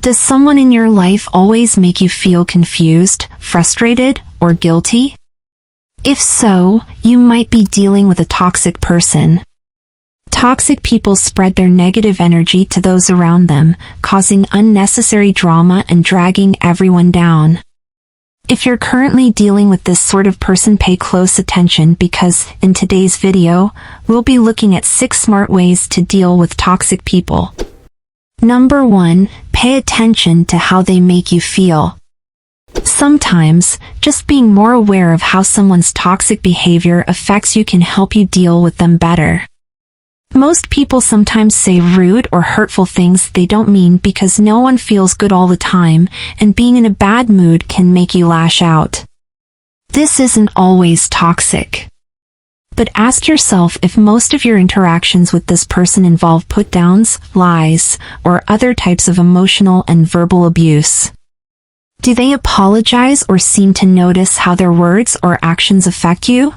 Does someone in your life always make you feel confused, frustrated, or guilty? If so, you might be dealing with a toxic person. Toxic people spread their negative energy to those around them, causing unnecessary drama and dragging everyone down. If you're currently dealing with this sort of person, pay close attention because in today's video, we'll be looking at 6 smart ways to deal with toxic people. Number 1, pay attention to how they make you feel. Sometimes, just being more aware of how someone's toxic behavior affects you can help you deal with them better. Most people sometimes say rude or hurtful things they don't mean because no one feels good all the time, and being in a bad mood can make you lash out. This isn't always toxic. But ask yourself if most of your interactions with this person involve put-downs, lies, or other types of emotional and verbal abuse. Do they apologize or seem to notice how their words or actions affect you?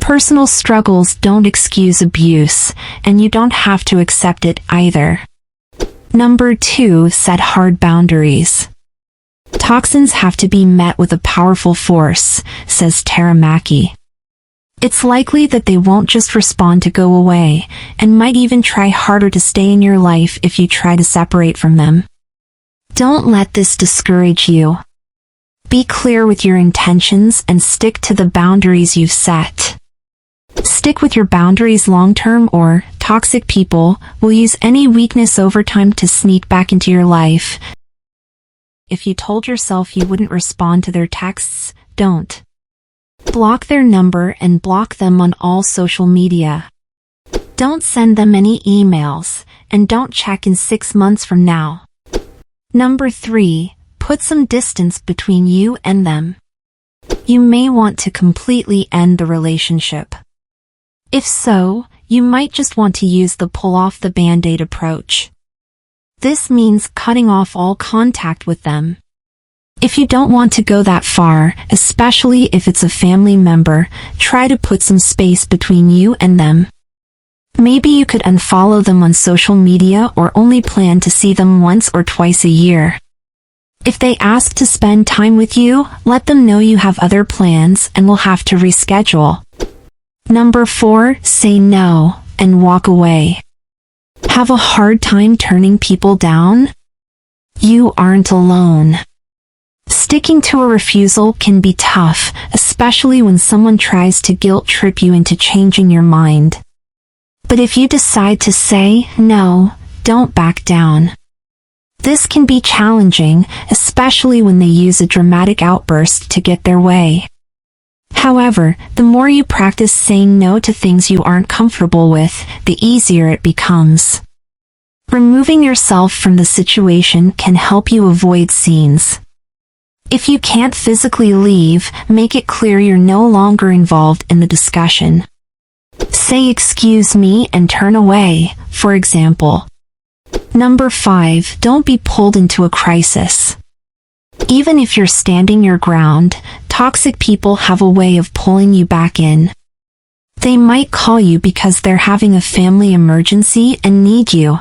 Personal struggles don't excuse abuse, and you don't have to accept it either. Number 2, set hard boundaries. Toxins have to be met with a powerful force, says Tara Mackey. It's likely that they won't just respond to go away, and might even try harder to stay in your life if you try to separate from them. Don't let this discourage you. Be clear with your intentions and stick to the boundaries you've set. Stick with your boundaries long-term, or toxic people will use any weakness over time to sneak back into your life. If you told yourself you wouldn't respond to their texts, don't. Block their number and block them on all social media. Don't send them any emails, and don't check in 6 months from now. Number 3, put some distance between you and them. You may want to completely end the relationship. If so, you might just want to use the pull-off-the-band-aid approach. This means cutting off all contact with them. If you don't want to go that far, especially if it's a family member, try to put some space between you and them. Maybe you could unfollow them on social media or only plan to see them once or twice a year. If they ask to spend time with you, let them know you have other plans and will have to reschedule. Number 4, say no and walk away. Have a hard time turning people down? You aren't alone. Sticking to a refusal can be tough, especially when someone tries to guilt-trip you into changing your mind. But if you decide to say no, don't back down. This can be challenging, especially when they use a dramatic outburst to get their way. However, the more you practice saying no to things you aren't comfortable with, the easier it becomes. Removing yourself from the situation can help you avoid scenes. If you can't physically leave, make it clear you're no longer involved in the discussion. Say "excuse me" and turn away, for example. Number 5, don't be pulled into a crisis. Even if you're standing your ground, toxic people have a way of pulling you back in. They might call you because they're having a family emergency and need you.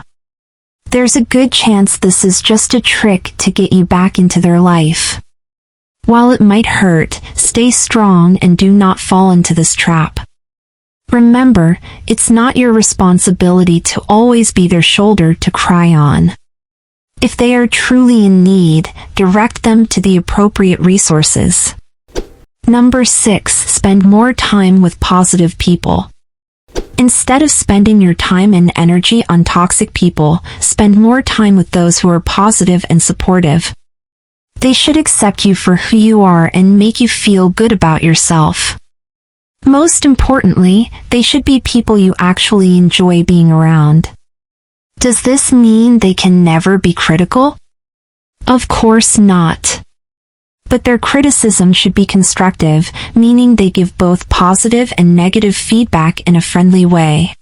There's a good chance this is just a trick to get you back into their life. While it might hurt, stay strong and do not fall into this trap. Remember, it's not your responsibility to always be their shoulder to cry on. If they are truly in need, direct them to the appropriate resources. Number 6, spend more time with positive people. Instead of spending your time and energy on toxic people, spend more time with those who are positive and supportive. They should accept you for who you are and make you feel good about yourself. Most importantly, they should be people you actually enjoy being around. Does this mean they can never be critical? Of course not. But their criticism should be constructive, meaning they give both positive and negative feedback in a friendly way.